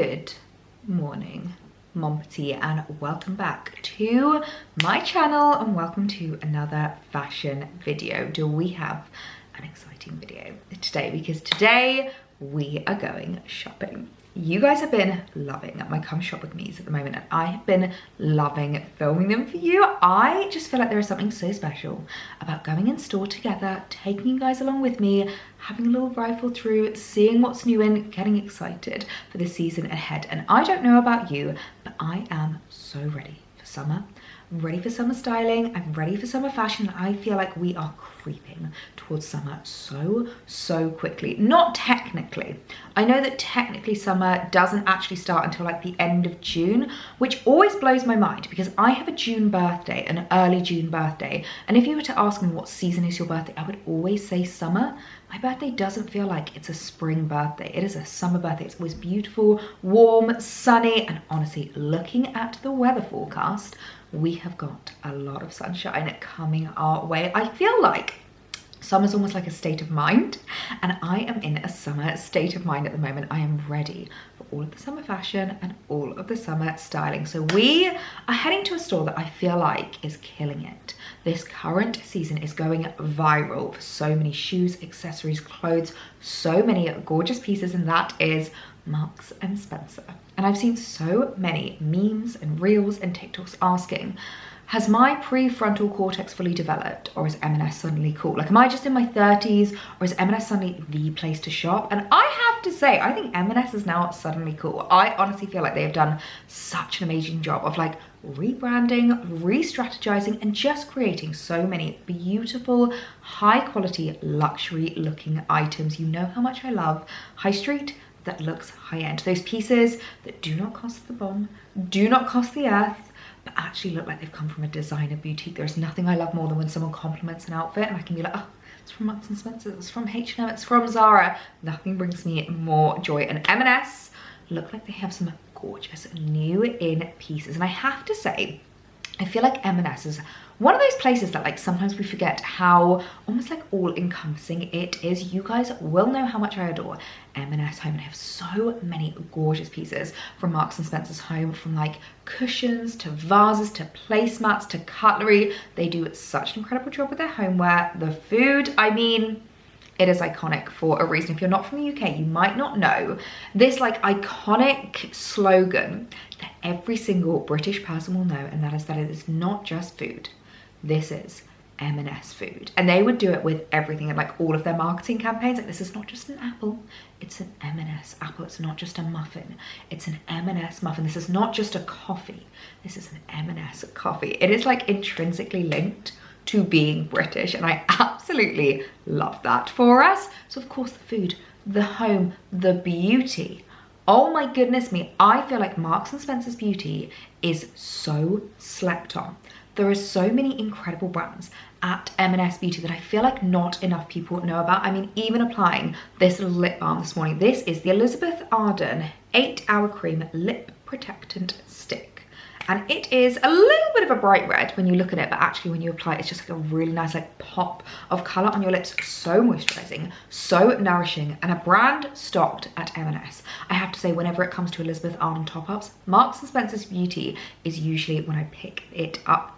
Good morning, Mon Petit, and welcome back to my channel and welcome to another fashion video. Do we have an exciting video today? Because today we are going shopping. You guys have been loving my come shop with me's at the moment, and I have been loving filming them for you. I just feel like there is something so special about going in store together, taking you guys along with me, having a little rifle through, seeing what's new and getting excited for the season ahead. And I don't know about you, but I am so ready for summer. I'm ready for summer styling, I'm ready for summer fashion. I feel like we are creeping towards summer so quickly. Not technically. I know that technically summer doesn't actually start until like the end of June, which always blows my mind because I have a June birthday, an early June birthday. And if you were to ask me what season is your birthday, I would always say summer. My birthday doesn't feel like it's a spring birthday. It is a summer birthday. It's always beautiful, warm, sunny, and honestly, looking at the weather forecast, we have got a lot of sunshine coming our way. I feel like summer's almost like a state of mind, and I am in a summer state of mind at the moment. I am ready for all of the summer fashion and all of the summer styling. So we are heading to a store that I feel like is killing it. This current season is going viral for so many shoes, accessories, clothes, so many gorgeous pieces, and that is Marks and Spencer. And I've seen so many memes and reels and TikToks asking, has my prefrontal cortex fully developed, or is M&S suddenly cool? Like, am I just in my 30s, or is M&S suddenly the place to shop? And I have to say, I think M&S is now suddenly cool. I honestly feel like they have done such an amazing job of like rebranding, re-strategizing, and just creating so many beautiful, high quality, luxury looking items. You know how much I love high street that looks high end. Those pieces that do not cost the bomb, do not cost the earth, but actually look like they've come from a designer boutique. There's nothing I love more than when someone compliments an outfit and I can be like, oh, it's from Marks and Spencer, it's from H&M, it's from Zara. Nothing brings me more joy. And M&S look like they have some gorgeous new in pieces. And I have to say, I feel like M&S is one of those places that like sometimes we forget how almost like all encompassing it is. You guys will know how much I adore M&S home, and I have so many gorgeous pieces from Marks and Spencer's home, from like cushions to vases to placemats to cutlery. They do such an incredible job with their homeware. The food, I mean, it is iconic for a reason. If you're not from the UK, you might not know this like iconic slogan that every single British person will know, and that is that it is not just food. This is M&S food. And they would do it with everything in like all of their marketing campaigns. Like, this is not just an apple, it's an M&S apple. It's not just a muffin, it's an M&S muffin. This is not just a coffee, this is an M&S coffee. It is like intrinsically linked to being British, and I absolutely love that for us. So of course the food, the home, the beauty. Oh my goodness me, I feel like Marks and Spencer's beauty is so slept on. There are so many incredible brands at M&S Beauty that I feel like not enough people know about. I mean, even applying this lip balm this morning. This is the Elizabeth Arden 8-Hour Cream Lip Protectant Stick. And it is a little bit of a bright red when you look at it, but actually when you apply it, it's just like a really nice like pop of color on your lips. So moisturizing, so nourishing, and a brand stocked at M&S. I have to say, whenever it comes to Elizabeth Arden top-ups, Marks and Spencer's Beauty is usually when I pick it up.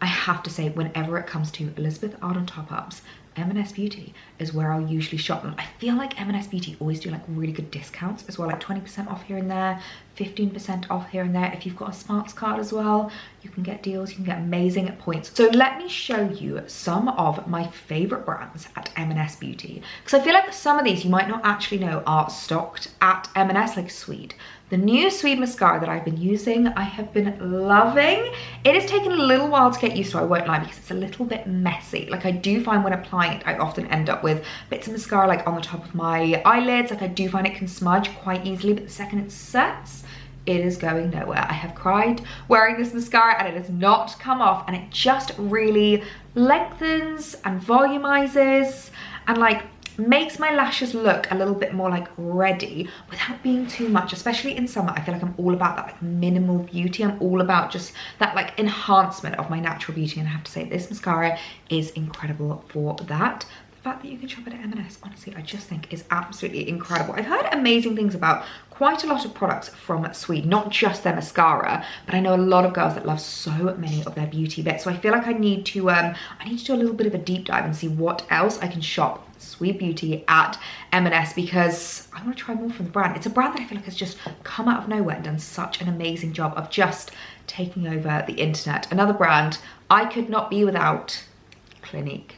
I have to say, whenever it comes to Elizabeth Arden top-ups, M&S Beauty is where I'll usually shop them. I feel like M&S Beauty always do like really good discounts as well, like 20% off here and there, 15% off here and there. If you've got a Sparks card as well, you can get deals, you can get amazing points. So let me show you some of my favorite brands at M&S Beauty, because I feel like some of these you might not actually know are stocked at M&S, like Swede. The new Swede mascara that I've been using, I have been loving. It has taken a little while to get used to, I won't lie, because it's a little bit messy. Like, I do find when applying it, I often end up with bits of mascara like on the top of my eyelids. Like, I do find it can smudge quite easily, but the second it sets, it is going nowhere. I have cried wearing this mascara and it has not come off, and it just really lengthens and volumizes and like makes my lashes look a little bit more like ready without being too much. Especially in summer, I feel like I'm all about that like minimal beauty. I'm all about just that like enhancement of my natural beauty, and I have to say this mascara is incredible for that. fact that you can shop at M&S, honestly, I just think is absolutely incredible. I've heard amazing things about quite a lot of products from Sweden, not just their mascara, but I know a lot of girls that love so many of their beauty bits. So I feel like I need to do a little bit of a deep dive and see what else I can shop Sweet Beauty at M&S, because I want to try more from the brand. It's a brand that I feel like has just come out of nowhere and done such an amazing job of just taking over the internet. Another brand I could not be without, Clinique.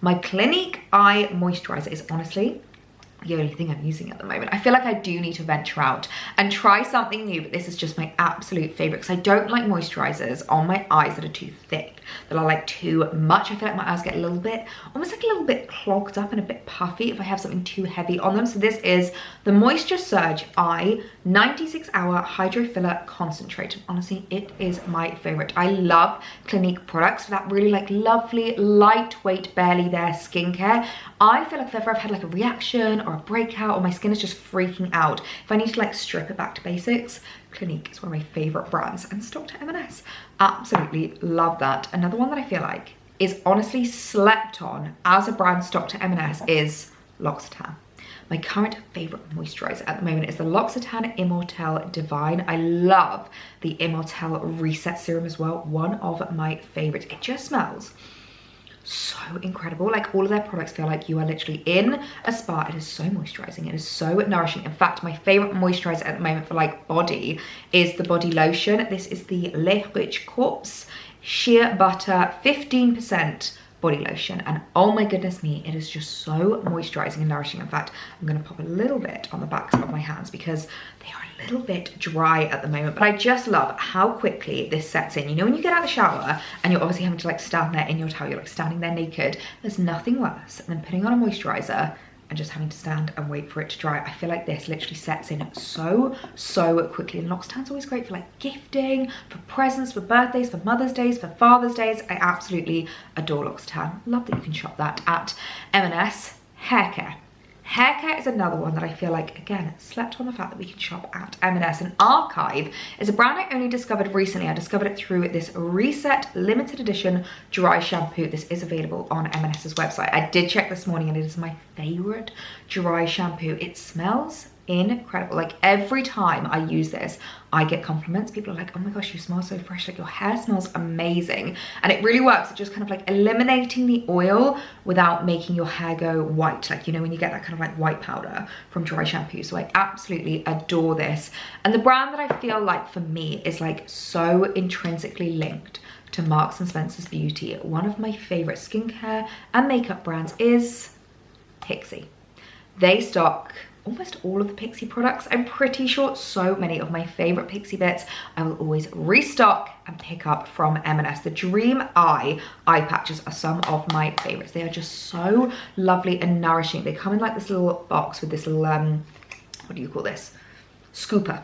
My Clinique Eye Moisturizer is honestly the only thing I'm using at the moment. I feel like I do need to venture out and try something new, but this is just my absolute favorite because I don't like moisturizers on my eyes that are too thick, that are like too much. I feel like my eyes get a little bit, almost like a little bit clogged up and a bit puffy if I have something too heavy on them. So this is the Moisture Surge Eye 96-Hour Hydro Filler Concentrate. Honestly, it is my favorite. I love Clinique products for that really like lovely, lightweight, barely there skincare. I feel like if ever I've had like a reaction or a breakout or my skin is just freaking out, if I need to like strip it back to basics, Clinique is one of my favorite brands, and stocked at M&S. Absolutely love that. Another one that I feel like is honestly slept on as a brand stocked at M&S is L'Occitane. My current favorite moisturizer at the moment is the L'Occitane Immortelle Divine. I love the Immortelle Reset Serum as well. One of my favorites. It just smells so incredible. Like all of their products feel like you are literally in a spa. It is so moisturizing. It is so nourishing. In fact, my favorite moisturizer at the moment for like body is the body lotion. This is the Le Riche Corps Sheer Butter 15% body lotion, and oh my goodness me, it is just so moisturizing and nourishing. In fact, I'm going to pop a little bit on the backs of my hands because they are a little bit dry at the moment, but I just love how quickly this sets in. You know, when you get out of the shower and you're obviously having to like stand there in your towel, you're like standing there naked, there's nothing worse than putting on a moisturizer and just having to stand and wait for it to dry. I feel like this literally sets in so quickly. And L'Occitane's always great for like gifting, for presents, for birthdays, for Mother's Days, for Father's Days. I absolutely adore L'Occitane. Love that you can shop that at M&S. Hair care. Hair care is another one that I feel like, again, slept on the fact that we can shop at M&S. And Archive is a brand I only discovered recently. I discovered it through this Reset limited edition dry shampoo. This is available on M&S's website. I did check this morning and it is my favorite dry shampoo. It smells incredible. Like every time I use this, I get compliments. People are like, oh my gosh, you smell so fresh, like your hair smells amazing. And it really works at just kind of like eliminating the oil without making your hair go white, like, you know, when you get that kind of like white powder from dry shampoo. So I absolutely adore this. And the brand that I feel like for me is like so intrinsically linked to Marks and Spencer's beauty, one of my favorite skincare and makeup brands is Pixi. They stock almost all of the Pixi products. I'm pretty sure so many of my favorite Pixi bits I will always restock and pick up from M&S. The Dream Eye eye patches are some of my favorites. They are just so lovely and nourishing. They come in like this little box with this little what do you call this, scooper,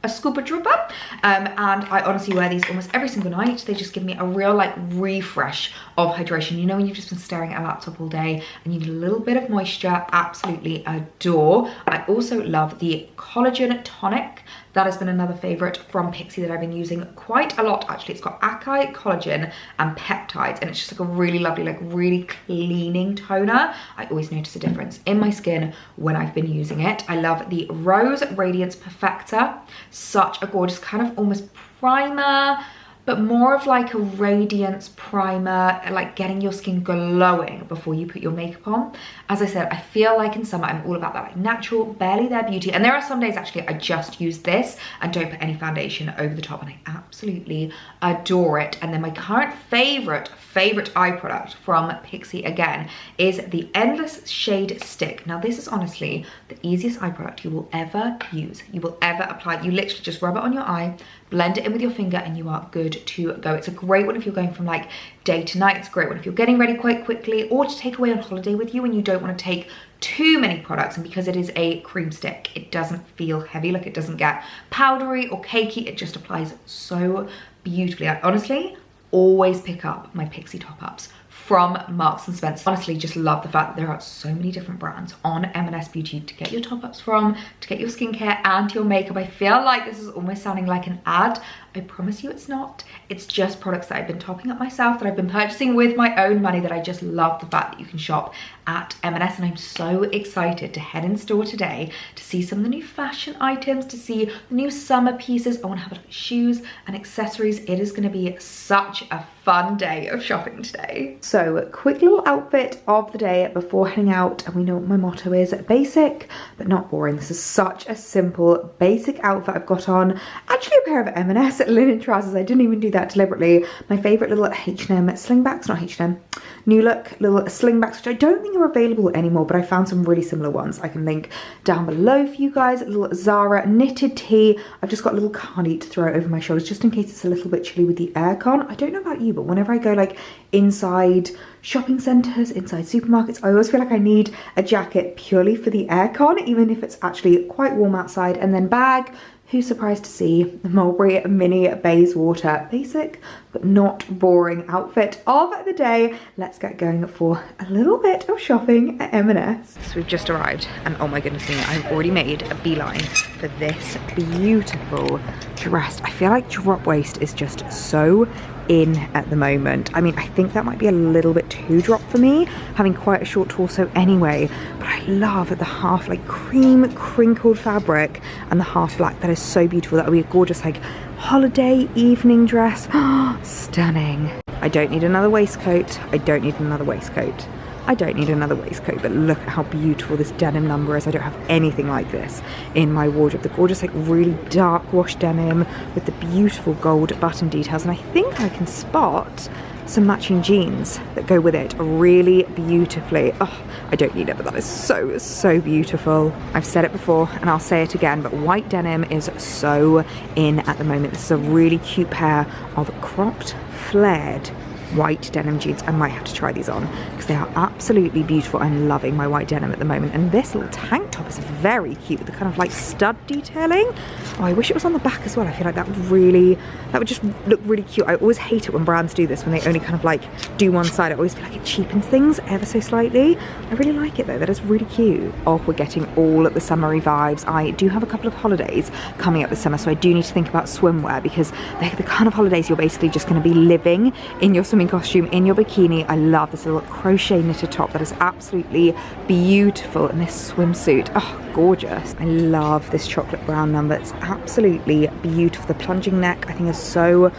a scooper trooper, and I honestly wear these almost every single night. They just give me a real like refresh of hydration. You know, when you've just been staring at a laptop all day and you need a little bit of moisture. Absolutely adore. I also love the collagen tonic. That has been another favorite from Pixi that I've been using quite a lot actually. It's got acai, collagen and peptides, and it's just like a really lovely, like really cleaning toner. I always notice a difference in my skin when I've been using it. I love the Rose Radiance Perfector. Such a gorgeous kind of almost primer, but more of like a radiance primer, like getting your skin glowing before you put your makeup on. As I said, I feel like in summer I'm all about that like natural, barely there beauty. And there are some days actually I just use this and don't put any foundation over the top, and I absolutely adore it. And then my current favorite eye product from Pixi again is the Endless Shade Stick. Now this is honestly the easiest eye product you will ever use, you will ever apply. You literally just rub it on your eye, blend it in with your finger, and you are good to go. It's a great one if you're going from like day to night. It's a great one if you're getting ready quite quickly or to take away on holiday with you and you don't want to take too many products. And because it is a cream stick, it doesn't feel heavy, like it doesn't get powdery or cakey. It just applies so beautifully. I honestly always pick up my Pixi top-ups from Marks and Spencer. Honestly, just love the fact that there are so many different brands on M&S Beauty to get your top-ups from, to get your skincare and your makeup. I feel like this is almost sounding like an ad. I promise you it's not. It's just products that I've been topping up myself, that I've been purchasing with my own money, that I just love the fact that you can shop at M&S, and I'm so excited to head in store today to see some of the new fashion items, to see the new summer pieces. I want to have a look at shoes and accessories. It is going to be such a fun day of shopping today. So quick little outfit of the day before heading out, and we know what my motto is: basic but not boring. This is such a simple basic outfit I've got on. Actually a pair of M&S linen trousers. I didn't even do that deliberately. My favorite little H&M slingbacks, not H&M, New Look little slingbacks, which I don't think are available anymore, but I found some really similar ones I can link down below for you guys. A little Zara knitted tee. I've just got a little cardi to throw over my shoulders just in case it's a little bit chilly with the aircon. I don't know about you, but whenever I go like inside shopping centres, inside supermarkets, I always feel like I need a jacket purely for the aircon, even if it's actually quite warm outside. And then bag, who's surprised to see the Mulberry Mini Bayswater basic but not boring outfit of the day. Let's get going for a little bit of shopping at M&S. So we've just arrived, and oh my goodness me, I've already made a beeline for this beautiful dress. I feel like drop waist is just so in at the moment. I mean, I think that might be a little bit too drop for me, having quite a short torso anyway, but I love the half like cream crinkled fabric and the half black. That is so beautiful. That would be a gorgeous like holiday evening dress. Stunning. I don't need another waistcoat. I don't need another waistcoat. I don't need another waistcoat, but look at how beautiful this denim number is. I don't have anything like this in my wardrobe. The gorgeous like really dark wash denim with the beautiful gold button details, and I think I can spot some matching jeans that go with it really beautifully. Oh, I don't need it, but that is so, so beautiful. I've said it before and I'll say it again, but white denim is so in at the moment. This is a really cute pair of cropped, flared white denim jeans. I might have to try these on because they are absolutely beautiful. I'm loving my white denim at the moment. And this little tank top is very cute with the kind of like stud detailing. Oh, I wish it was on the back as well. I feel like that would just look really cute. I always hate it when brands do this, when they only kind of like do one side. I always feel like it cheapens things ever so slightly. I really like it though. That is really cute. Oh, we're getting all the summery vibes. I do have a couple of holidays coming up this summer, so I do need to think about swimwear, because they're the kind of holidays you're basically just going to be living in your swimming costume, in your bikini. I love this little crochet knitted top that is absolutely beautiful, and this swimsuit, oh gorgeous. I love this chocolate brown number. It's absolutely beautiful. The plunging neck I think is so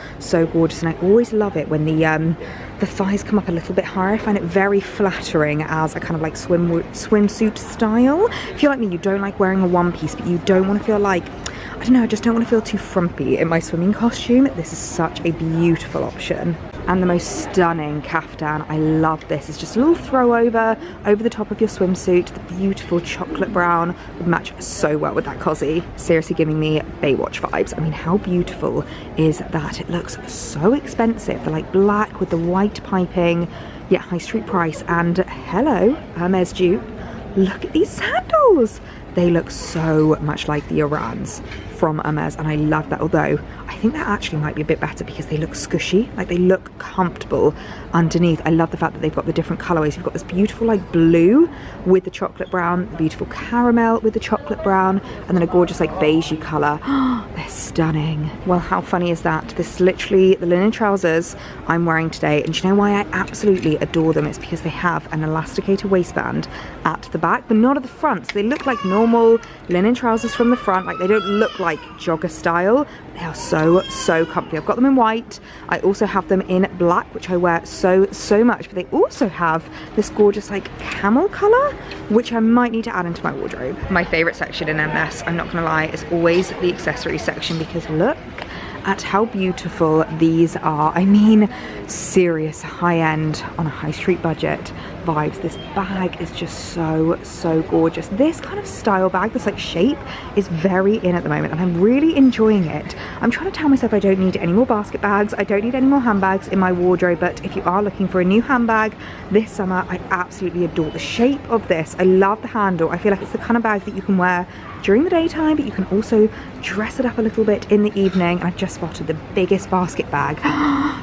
gorgeous, and I always love it when the thighs come up a little bit higher. I find it very flattering as a kind of like swimsuit style. If you're like me, you don't like wearing a one piece, but you don't want to feel like, I don't know, I just don't want to feel too frumpy in my swimming costume. This is such a beautiful option. And the most stunning caftan, I love this. It's just a little throw over the top of your swimsuit. The beautiful chocolate brown would match so well with that cozy. Seriously giving me Baywatch vibes. I mean, how beautiful is that? It looks so expensive. The like black with the white piping. Yeah, high street price. And hello, Hermes dupe. Look at these sandals. They look so much like the Orans from Hermes, and I love that, although I think that actually might be a bit better because they look squishy, like they look comfortable underneath. I love the fact that they've got the different colorways. You've got this beautiful like blue with the chocolate brown, the beautiful caramel with the chocolate brown, and then a gorgeous like beigey color. They're stunning. Well, how funny is that? This is literally the linen trousers I'm wearing today, and do you know why I absolutely adore them? It's because they have an elasticated waistband at the back, but not at the front. So they look like normal linen trousers from the front. Like they don't look like jogger style. They are so comfy. I've got them in white. I also have them in black, which I wear so much, but they also have this gorgeous like camel color, which I might need to add into my wardrobe. My favorite section in M&S, I'm not gonna lie, is always the accessories section, because look at how beautiful these are. I mean, serious high-end on a high street budget vibes. This bag is just so gorgeous. This kind of style bag, this like shape, is very in at the moment, and I'm really enjoying it. I'm trying to tell myself I don't need any more basket bags, I don't need any more handbags in my wardrobe, but if you are looking for a new handbag this summer, I absolutely adore the shape of this. I love the handle. I feel like it's the kind of bag that you can wear during the daytime, but you can also dress it up a little bit in the evening. I've just spotted the biggest basket bag.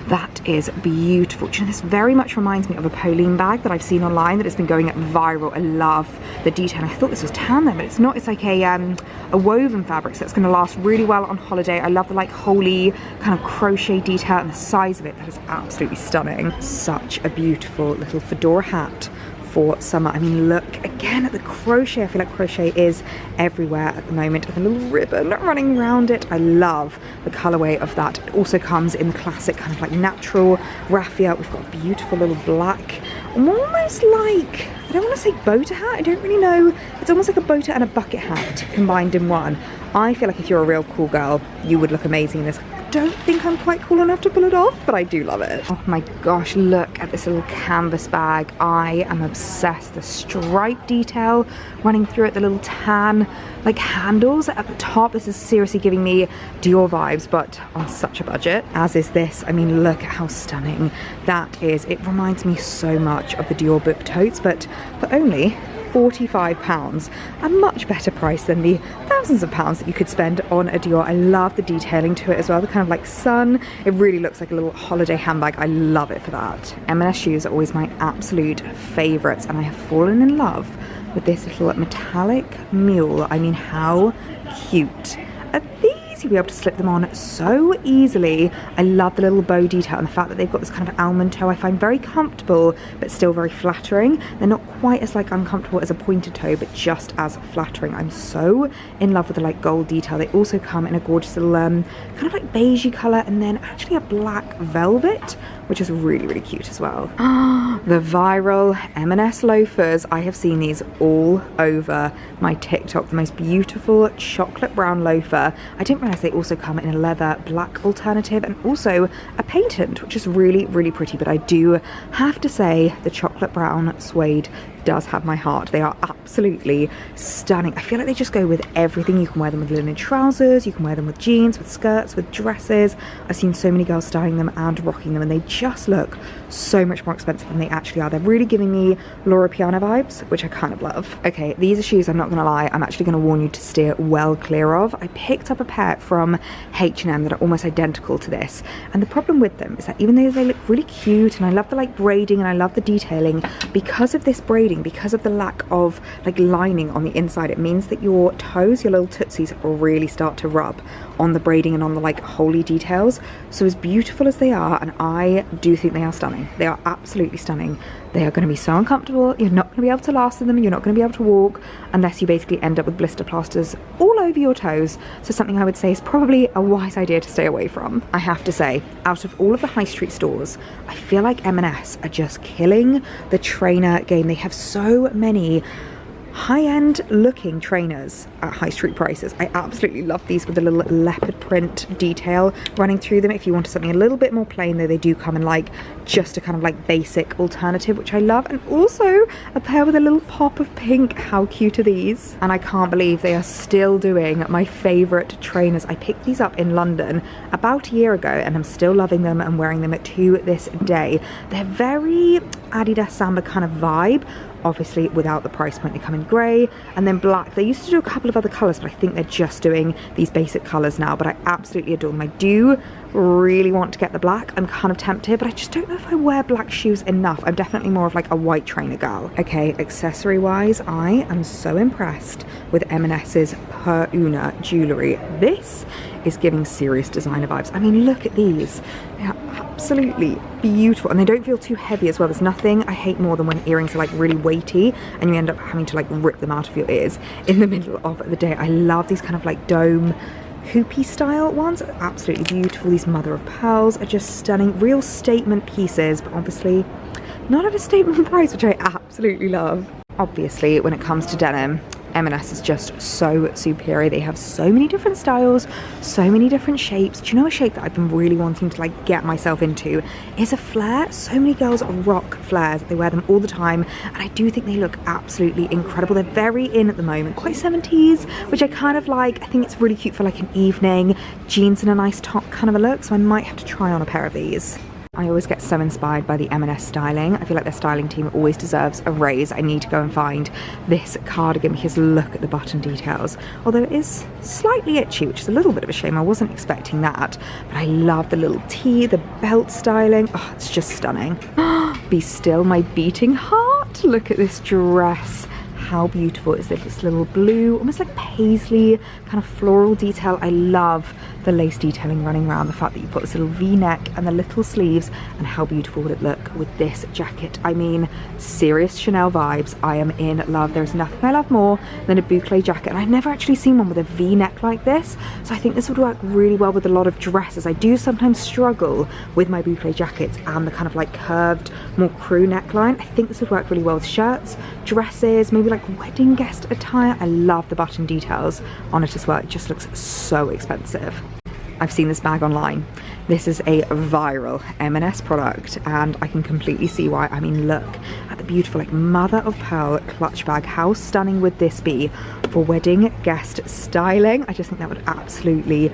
That is beautiful. Do you know, this very much reminds me of a Pauline bag that I've seen online that has been going viral. I love the detail. I thought this was tan then, but it's not. It's like a woven fabric, so it's going to last really well on holiday. I love the like holy kind of crochet detail and the size of it. That is absolutely stunning. Such a beautiful little fedora hat for summer. I mean, look again at the crochet. I feel like crochet is everywhere at the moment, and the little ribbon running around it. I love the colorway of that. It also comes in the classic kind of like natural raffia. We've got a beautiful little black, almost like, I don't want to say boater hat, I don't really know. It's almost like a boater and a bucket hat combined in one. I feel like if you're a real cool girl, you would look amazing in this. I don't think I'm quite cool enough to pull it off, but I do love it. Oh my gosh, look at this little canvas bag. I am obsessed. The stripe detail running through it, the little tan like handles at the top. This is seriously giving me Dior vibes, but on such a budget, as is this. I mean, look at how stunning that is. It reminds me so much of the Dior book totes, but for only £45, a much better price than the thousands of pounds that you could spend on a Dior. I love the detailing to it as well, the kind of like sun. It really looks like a little holiday handbag. I love it for that. M&S shoes are always my absolute favorites, and I have fallen in love with this little metallic mule. I mean, how cute are these? You'll be able to slip them on so easily. I love the little bow detail and the fact that they've got this kind of almond toe. I find very comfortable, but still very flattering. They're not quite as like uncomfortable as a pointed toe, but just as flattering. I'm so in love with the like gold detail. They also come in a gorgeous little kind of like beigey color, and then actually a black velvet, which is really, really cute as well. The viral M&S loafers. I have seen these all over my TikTok. The most beautiful chocolate brown loafer. I didn't realize they also come in a leather black alternative, and also a patent, which is really, really pretty. But I do have to say the chocolate brown suede does have my heart. They are absolutely stunning. I feel like they just go with everything. You can wear them with linen trousers, you can wear them with jeans, with skirts, with dresses. I've seen so many girls styling them and rocking them, and they just look so much more expensive than they actually are. They're really giving me Laura Piana vibes, which I kind of love. Okay, these are shoes, I'm not gonna lie, I'm actually gonna warn you to steer well clear of. I picked up a pair from H&M that are almost identical to this, and the problem with them is that even though they look really cute, and I love the like braiding and I love the detailing, because of this braiding, because of the lack of like lining on the inside, it means that your toes, your little tootsies, really start to rub on the braiding and on the like holy details. So as beautiful as they are, and I do think they are stunning, they are absolutely stunning, they are going to be so uncomfortable. You're not going to be able to last in them. You're not going to be able to walk unless you basically end up with blister plasters all over your toes. So something I would say is probably a wise idea to stay away from. I have to say, out of all of the high street stores, I feel like M&S are just killing the trainer game. They have so many high-end looking trainers at high street prices. I absolutely love these with the little leopard print detail running through them. If you wanted something a little bit more plain, though, they do come in like just a kind of like basic alternative, which I love, and also a pair with a little pop of pink. How cute are these? And I can't believe they are still doing my favorite trainers. I picked these up in London about a year ago, and I'm still loving them and wearing them to this day. They're very Adidas Samba kind of vibe, obviously without the price point. They come in grey and then black. They used to do a couple of other colours, but I think they're just doing these basic colours now, but I absolutely adore them. I do really want to get the black. I'm kind of tempted, but I just don't know if I wear black shoes enough. I'm definitely more of like a white trainer girl. Okay, accessory wise, I am so impressed with M&S's Per Una jewellery. This is giving serious designer vibes. I mean, look at these. They are absolutely beautiful, and they don't feel too heavy as well. There's nothing I hate more than when earrings are like really weighty and you end up having to like rip them out of your ears in the middle of the day. I love these kind of like dome hoopy style ones. Absolutely beautiful. These mother of pearls are just stunning. Real statement pieces, but obviously not at a statement price, which I absolutely love. Obviously, when it comes to denim, M&S is just so superior. They have so many different styles, so many different shapes. Do you know a shape that I've been really wanting to like get myself into is a flare. So many girls rock flares. They wear them all the time, and I do think they look absolutely incredible. They're very in at the moment, quite 70s, which I kind of like. I think it's really cute for like an evening, jeans and a nice top kind of a look, so I might have to try on a pair of these. I always get so inspired by the M&S styling. I feel like their styling team always deserves a raise. I need to go and find this cardigan because look at the button details. Although it is slightly itchy, which is a little bit of a shame. I wasn't expecting that. But I love the little tee, the belt styling. Oh, it's just stunning. Be still my beating heart. Look at this dress. How beautiful is this little blue, almost like paisley kind of floral detail. I love the lace detailing running around, the fact that you put this little V-neck and the little sleeves, and how beautiful would it look with this jacket. I mean, serious Chanel vibes. I am in love. There's nothing I love more than a boucle jacket, and I've never actually seen one with a V-neck like this, so I think this would work really well with a lot of dresses. I do sometimes struggle with my boucle jackets and the kind of like curved, more crew neckline. I think this would work really well with shirts, dresses, maybe like wedding guest attire. I love the button details on it as well. It just looks so expensive. I've seen this bag online. This is a viral M&S product, and I can completely see why. I mean, look at the beautiful like mother of pearl clutch bag. How stunning would this be for wedding guest styling? I just think that would absolutely,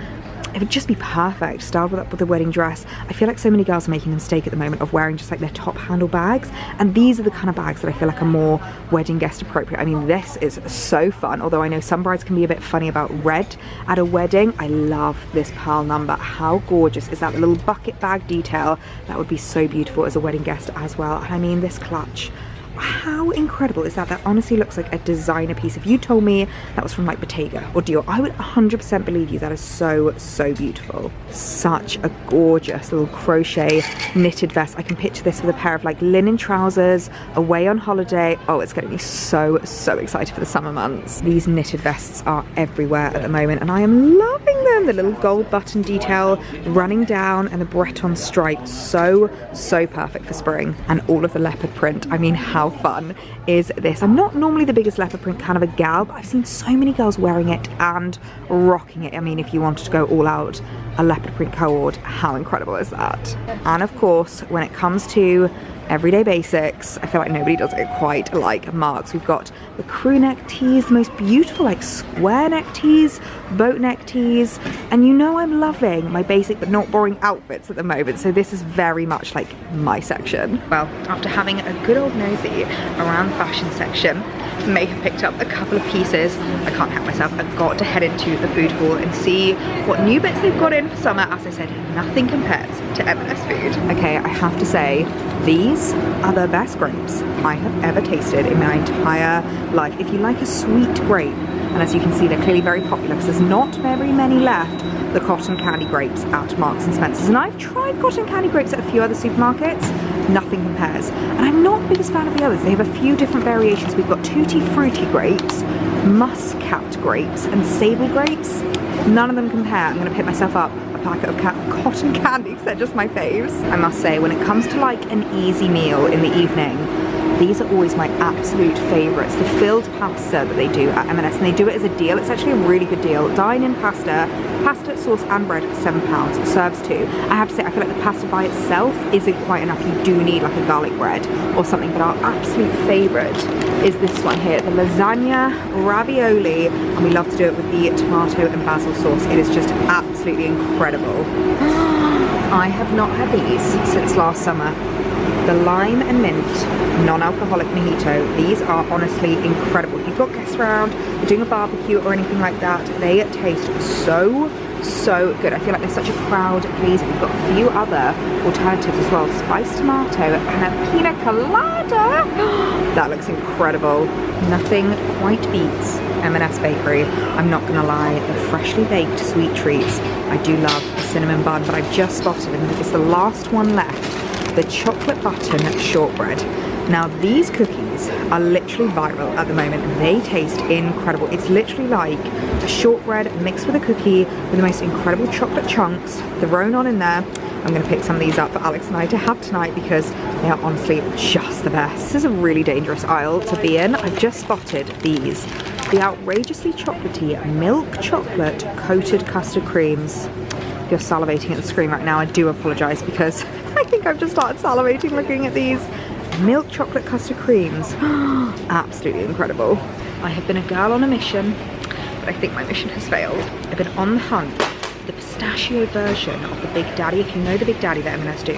it would just be perfect, styled with a wedding dress. I feel like so many girls are making the mistake at the moment of wearing just like their top handle bags, and these are the kind of bags that I feel like are more wedding guest appropriate. I mean, this is so fun, although I know some brides can be a bit funny about red at a wedding. I love this pearl number. How gorgeous is that? The little bucket bag detail, that would be so beautiful as a wedding guest as well. And I mean, this clutch, how incredible is that? That honestly looks like a designer piece. If you told me that was from like Bottega or Dior, I would 100% believe you. That is so, so beautiful. Such a gorgeous little crochet knitted vest. I can picture this with a pair of like linen trousers, away on holiday. Oh, it's getting me so, so excited for the summer months. These knitted vests are everywhere at the moment, and I am loving them. The little gold button detail running down and the Breton stripe. So, so perfect for spring. And all of the leopard print. I mean, how fun is this? I'm not normally the biggest leopard print kind of a gal, but I've seen so many girls wearing it and rocking it. I mean, if you wanted to go all out, a leopard print cord, how incredible is that? And of course, when it comes to everyday basics, I feel like nobody does it quite like Marks. We've got the crew neck tees, the most beautiful like square neck tees, boat neck tees, and you know I'm loving my basic but not boring outfits at the moment, so this is very much like my section. Well, after having a good old nosy around the fashion section, may have picked up a couple of pieces. I can't help myself. I've got to head into the food hall and see what new bits they've got in for summer. As I said, nothing compares to M&S food. Okay, I have to say, these are the best grapes I have ever tasted in my entire life. If you like a sweet grape, and as you can see, they're clearly very popular because there's not very many left, the cotton candy grapes at Marks and Spencer's. And I've tried cotton candy grapes at a few other supermarkets. Nothing compares. And I'm not the biggest fan of the others. They have a few different variations. We've got tutti frutti grapes, muscat grapes, and sable grapes. None of them compare. I'm gonna pick myself up a packet of cotton candy because they're just my faves. I must say, when it comes to like an easy meal in the evening, these are always my absolute favourites. The filled pasta that they do at M&S, and they do it as a deal. It's actually a really good deal. Dine-in pasta, sauce and bread for £7. It serves two. I have to say, I feel like the pasta by itself isn't quite enough. You do need like a garlic bread or something, but our absolute favourite is this one here, the lasagna ravioli, and we love to do it with the tomato and basil sauce. It is just absolutely incredible. I have not had these since last summer. The lime and mint non-alcoholic mojito. These are honestly incredible. If you've got guests around, you're doing a barbecue or anything like that, they taste so, so good. I feel like they're such a crowd pleaser. We've got a few other alternatives as well. Spiced tomato and a pina colada. That looks incredible. Nothing quite beats M&S Bakery. I'm not gonna lie, the freshly baked sweet treats. I do love the cinnamon bun, but I've just spotted, and it's the last one left, the chocolate button shortbread. Now these cookies are literally viral at the moment. They taste incredible. It's literally like a shortbread mixed with a cookie with the most incredible chocolate chunks thrown on in there. I'm going to pick some of these up for Alex and I to have tonight because they are honestly just the best. This is a really dangerous aisle to be in. I've just spotted these. The outrageously chocolatey milk chocolate coated custard creams. If you're salivating at the screen right now, I do apologise because I think I've just started salivating looking at these. Milk chocolate custard creams. Absolutely incredible. I have been a girl on a mission, but I think my mission has failed. I've been on the hunt for the pistachio version of the Big Daddy. If you know the Big Daddy that M&S do,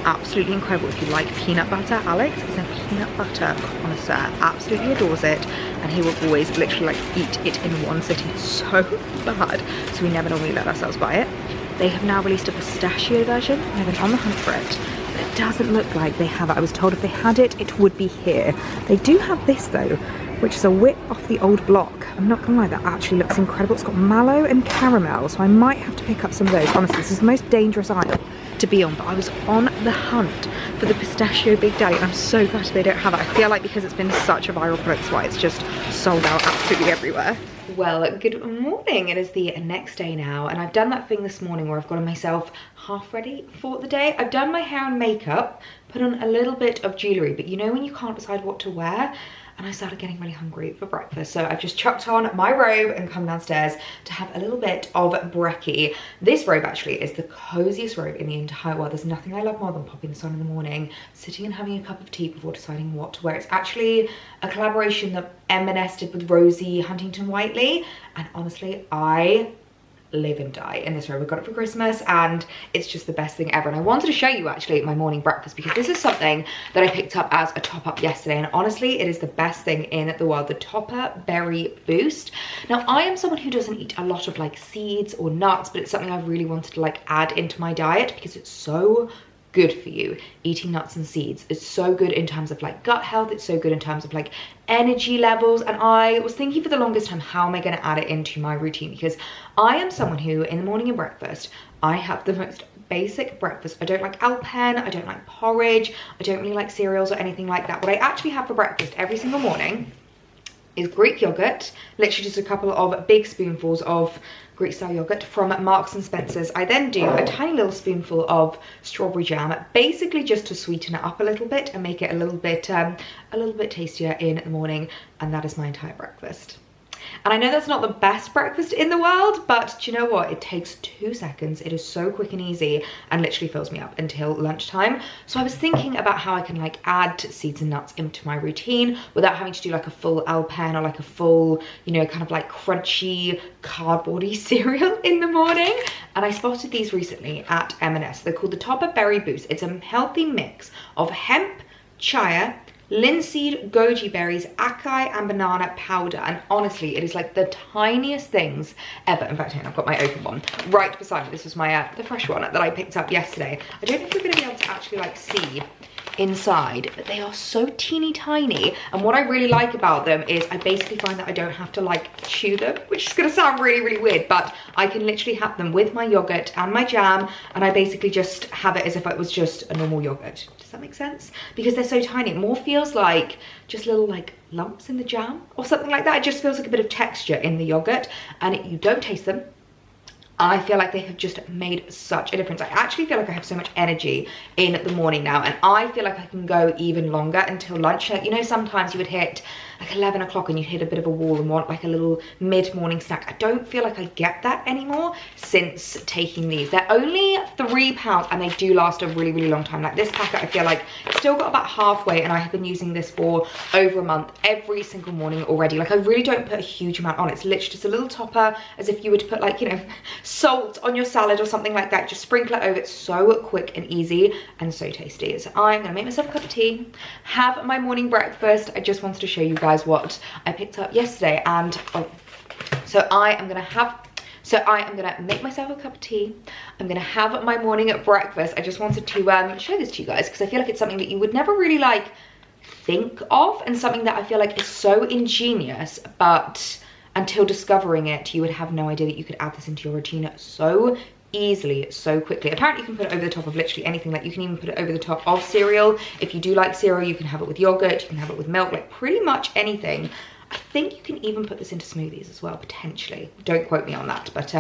absolutely incredible. If you like peanut butter, Alex is a peanut butter connoisseur, absolutely adores it, and he will always literally like eat it in one sitting so bad, so we never normally let ourselves buy it. They have now released a pistachio version, and I've been on the hunt for it. It doesn't look like they have it. I was told if they had it, it would be here. They do have this though, which is a whip off the old block. I'm not gonna lie, that actually looks incredible. It's got mallow and caramel, so I might have to pick up some of those. Honestly, this is the most dangerous aisle to be on, but I was on the hunt for the pistachio Big Daddy, and I'm so glad they don't have it. I feel like because it's been such a viral product, that's why it's just sold out absolutely everywhere. Well, good morning. It is the next day now, and I've done that thing this morning where I've gotten myself half ready for the day. I've done my hair and makeup, put on a little bit of jewellery, but you know when you can't decide what to wear? And I started getting really hungry for breakfast, so I've just chucked on my robe and come downstairs to have a little bit of brekkie. This robe actually is the coziest robe in the entire world. There's nothing I love more than popping this on in the morning, sitting and having a cup of tea before deciding what to wear. It's actually a collaboration that M&S did with Rosie Huntington-Whiteley, and honestly, I live and die in this robe. I got it for Christmas and it's just the best thing ever. And I wanted to show you actually my morning breakfast because this is something that I picked up as a top up yesterday, and honestly it is the best thing in the world, the Topper Berry Boost. Now I am someone who doesn't eat a lot of like seeds or nuts, but it's something I really wanted to like add into my diet because it's so good for you. Eating nuts and seeds, it's so good in terms of like gut health, it's so good in terms of like energy levels. And I was thinking for the longest time, how am I going to add it into my routine? Because I am someone who in the morning and breakfast, I have the most basic breakfast. I don't like Alpen, I don't like porridge, I don't really like cereals or anything like that. What I actually have for breakfast every single morning is Greek yogurt, literally just a couple of big spoonfuls of Greek style yogurt from Marksandspencer's. I then do a tiny little spoonful of strawberry jam, basically just to sweeten it up a little bit and make it a little bit tastier in the morning, and that is my entire breakfast. And I know that's not the best breakfast in the world, but do you know what? It takes 2 seconds. It is so quick and easy and literally fills me up until lunchtime. So I was thinking about how I can like add seeds and nuts into my routine without having to do like a full Alpen or like a full, you know, kind of like crunchy cardboardy cereal in the morning. And I spotted these recently at M&S. They're called the Topper Berry Boost. It's a healthy mix of hemp, chia, linseed, goji berries, acai and banana powder, and honestly it is like the tiniest things ever. In fact, I've got my open one right beside me. This was my the fresh one that I picked up yesterday. I don't know if you're going to be able to actually like see inside, but they are so teeny tiny, and what I really like about them is I basically find that I don't have to like chew them, which is gonna sound really weird, but I can literally have them with my yogurt and my jam, and I basically just have it as if it was just a normal yogurt. Does that make sense? Because they're so tiny, it more feels like just little like lumps in the jam or something like that. It just feels like a bit of texture in the yogurt, and you don't taste them. I feel like they have just made such a difference. I actually feel like I have so much energy in the morning now, and I feel like I can go even longer until lunch. Like, you know, sometimes you would hit like 11 o'clock and you'd hit a bit of a wall and want like a little mid-morning snack. I don't feel like I get that anymore since taking these. They're only £3 and they do last a really long time. Like this packet, I feel like it's still got about halfway, and I have been using this for over a month every single morning already. Like I really don't put a huge amount on. It's literally just a little topper, as if you would put like, you know, salt on your salad or something like that. Just sprinkle it over. It's so quick and easy and so tasty. So I'm gonna make myself a cup of tea, have my morning breakfast. I just wanted to show you guys what I picked up yesterday, and so I am gonna make myself a cup of tea. I'm gonna have my morning at breakfast. I just wanted to show this to you guys because I feel like it's something that you would never really like think of, and something that I feel like is so ingenious, but until discovering it, you would have no idea that you could add this into your routine so easily, so quickly. Apparently you can put it over the top of literally anything. Like you can even put it over the top of cereal. If you do like cereal, you can have it with yogurt, you can have it with milk, like pretty much anything. I think you can even put this into smoothies as well, potentially. Don't quote me on that, but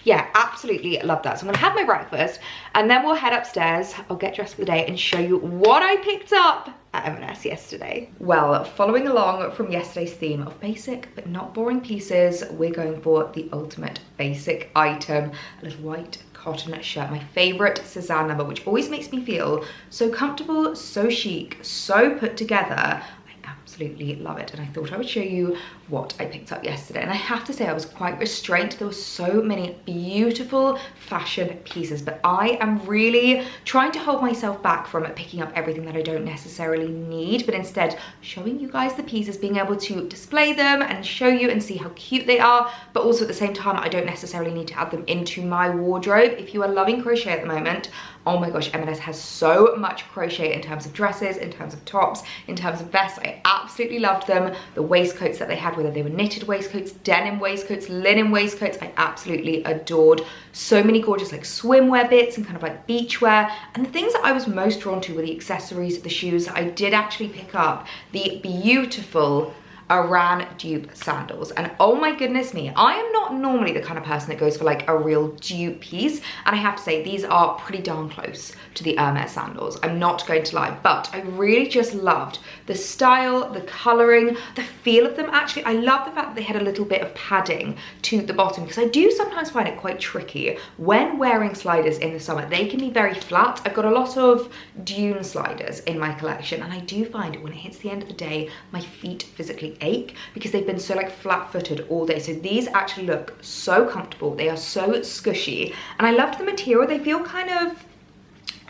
yeah, absolutely love that. So I'm gonna have my breakfast and then we'll head upstairs. I'll get dressed for the day and show you what I picked up at M&S yesterday. Well, following along from yesterday's theme of basic but not boring pieces, we're going for the ultimate basic item, a little white cotton shirt, my favorite Cezanne number, which always makes me feel so comfortable, so chic, so put together. Absolutely love it, and I thought I would show you what I picked up yesterday. And I have to say I was quite restrained. There were so many beautiful fashion pieces, but I am really trying to hold myself back from picking up everything that I don't necessarily need, but instead showing you guys the pieces, being able to display them and show you and see how cute they are, but also at the same time I don't necessarily need to add them into my wardrobe. If you are loving crochet at the moment, Oh my gosh, M&S has so much crochet in terms of dresses, in terms of tops, in terms of vests. I absolutely loved them. The waistcoats that they had, whether they were knitted waistcoats, denim waistcoats, linen waistcoats, I absolutely adored. So many gorgeous like swimwear bits and kind of like beachwear. And the things that I was most drawn to were the accessories, the shoes. I did actually pick up the beautiful Iran dupe sandals, and oh my goodness me, I am not normally the kind of person that goes for like a real dupe piece, and I have to say these are pretty darn close to the Hermes sandals, I'm not going to lie, but I really just loved the style, the colouring, the feel of them. Actually, I love the fact that they had a little bit of padding to the bottom, because I do sometimes find it quite tricky when wearing sliders in the summer. They can be very flat. I've got a lot of dune sliders in my collection, and I do find when it hits the end of the day, my feet physically ache because they've been so like flat-footed all day. So these actually look so comfortable. They are so squishy, and I loved the material. They feel kind of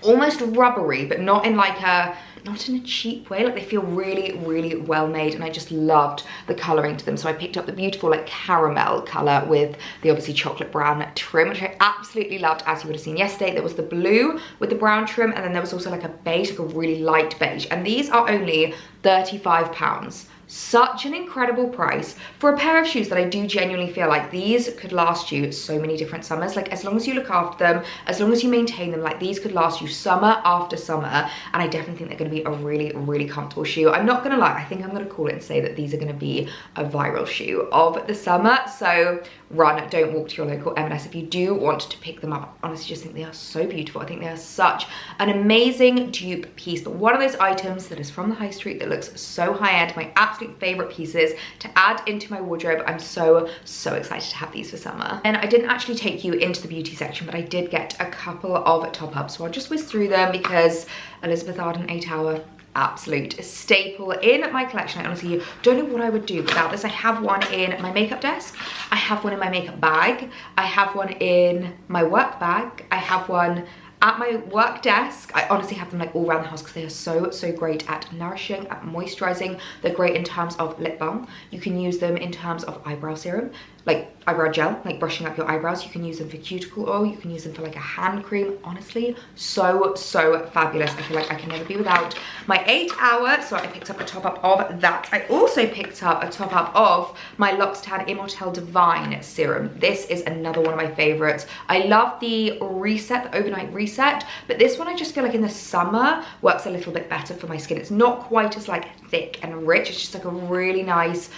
almost rubbery, but not in like a, not in a cheap way. Like they feel really, really well made, and I just loved the colouring to them. So I picked up the beautiful like caramel colour with the obviously chocolate brown trim, which I absolutely loved. As you would have seen yesterday, there was the blue with the brown trim, and then there was also like a beige, like a really light beige, and these are only £35. Such an incredible price for a pair of shoes that I do genuinely feel like these could last you so many different summers. Like as long as you look after them, as long as you maintain them, like these could last you summer after summer. And I definitely think they're going to be a really, really comfortable shoe. I'm not going to lie, I think I'm going to call it and say that these are going to be a viral shoe of the summer. So run, don't walk to your local M&S if you do want to pick them up. I honestly just think they are so beautiful. I think they are such an amazing dupe piece, but one of those items that is from the high street that looks so high end, my absolute favorite pieces to add into my wardrobe. I'm so excited to have these for summer. And I didn't actually take you into the beauty section, but I did get a couple of top ups, so I'll just whiz through them because Elizabeth Arden 8 Hour, absolute staple in my collection. I honestly don't know what I would do without this. I have one in my makeup desk, I have one in my makeup bag, I have one in my work bag, I have one at my work desk. I honestly have them like all around the house because they are so great at nourishing, at moisturizing. They're great in terms of lip balm. You can use them in terms of eyebrow serum, like eyebrow gel, like brushing up your eyebrows. You can use them for cuticle oil. You can use them for like a hand cream. Honestly, so fabulous. I feel like I can never be without my 8 Hour. So I picked up a top up of that. I also picked up a top up of my L'Occitane Immortelle Divine serum. This is another one of my favorites. I love the reset, the overnight reset, but this one I just feel like in the summer works a little bit better for my skin. It's not quite as like thick and rich. It's just like a really nice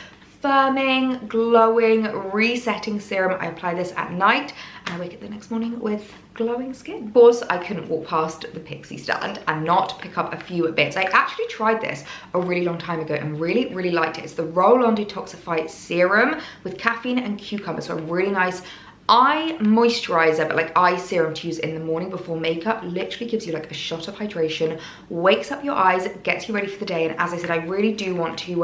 firming, glowing, resetting serum. I apply this at night and I wake up the next morning with glowing skin. Of course, I couldn't walk past the Pixie stand and not pick up a few bits. I actually tried this a really long time ago and really liked it. It's the Roll-On Detoxify Serum with caffeine and cucumber, so a really nice eye moisturizer, but like eye serum to use in the morning before makeup. Literally gives you like a shot of hydration, wakes up your eyes, gets you ready for the day. And as I said, I really do want to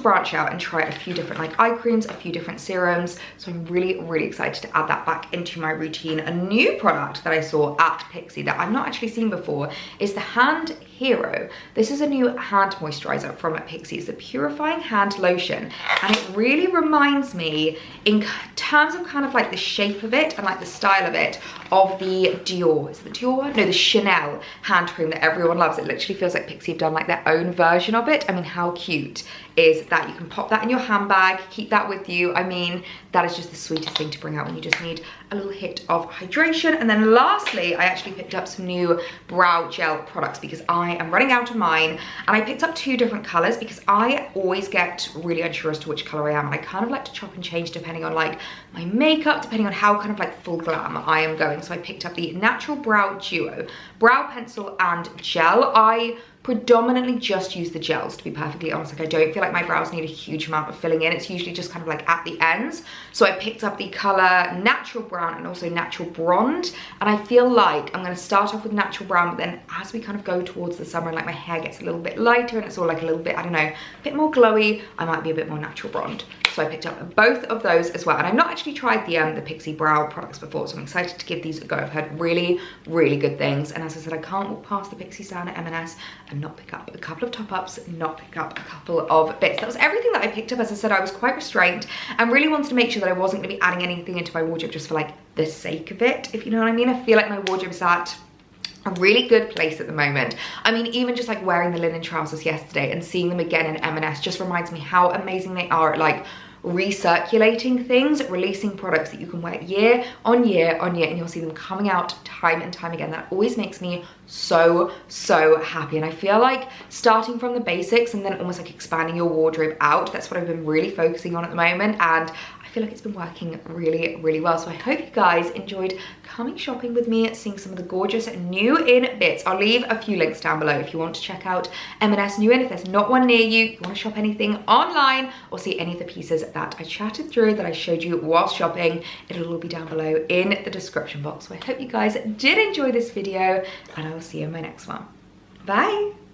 branch out and try a few different like eye creams, a few different serums. So I'm really excited to add that back into my routine. A new product that I saw at Pixie that I've not actually seen before is the Hand Hero. This is a new hand moisturizer from Pixie. It's a purifying hand lotion, and it really reminds me in terms of kind of like the shape of it and like the style of it of the Dior, is it the Dior one? No, the Chanel hand cream that everyone loves. It literally feels like Pixie have done like their own version of it. I mean, how cute is that? You can pop that in your handbag, keep that with you. I mean, that is just the sweetest thing to bring out when you just need a little hit of hydration. And then lastly, I actually picked up some new brow gel products because I am running out of mine, and I picked up 2 different colors because I always get really unsure as to which color I am. I kind of like to chop and change depending on like my makeup, depending on how kind of like full glam I am going. So I picked up the Natural Brow Duo Brow Pencil and Gel. I predominantly just use the gels, to be perfectly honest. Like I don't feel like my brows need a huge amount of filling in. It's usually just kind of like at the ends. So I picked up the color Natural Brown and also Natural Blonde, and I feel like I'm going to start off with Natural Brown, but then as we kind of go towards the summer and like my hair gets a little bit lighter and it's all like a little bit, I don't know, a bit more glowy, I might be a bit more Natural Blonde. So I picked up both of those as well, and I've not actually tried the Pixie brow products before, so I'm excited to give these a go. I've heard really good things, and as I said, I can't walk past the Pixie stand at M&S and not pick up a couple of top-ups, not pick up a couple of bits. That was everything that I picked up. As I said, I was quite restrained and really wanted to make sure that I wasn't going to be adding anything into my wardrobe just for like the sake of it, if you know what I mean. I feel like my wardrobe is at a really good place at the moment. I mean, even just like wearing the linen trousers yesterday and seeing them again in M&S just reminds me how amazing they are at like recirculating things, releasing products that you can wear year on year on year, and you'll see them coming out time and time again. That always makes me so happy. And I feel like starting from the basics and then almost like expanding your wardrobe out, that's what I've been really focusing on at the moment, and I feel like it's been working really well. So I hope you guys enjoyed coming shopping with me, seeing some of the gorgeous new in bits. I'll leave a few links down below if you want to check out M&S new in. If there's not one near you want to shop anything online or see any of the pieces that I chatted through, that I showed you while shopping, it'll all be down below in the description box. So I hope you guys did enjoy this video, and I will see you in my next one. Bye.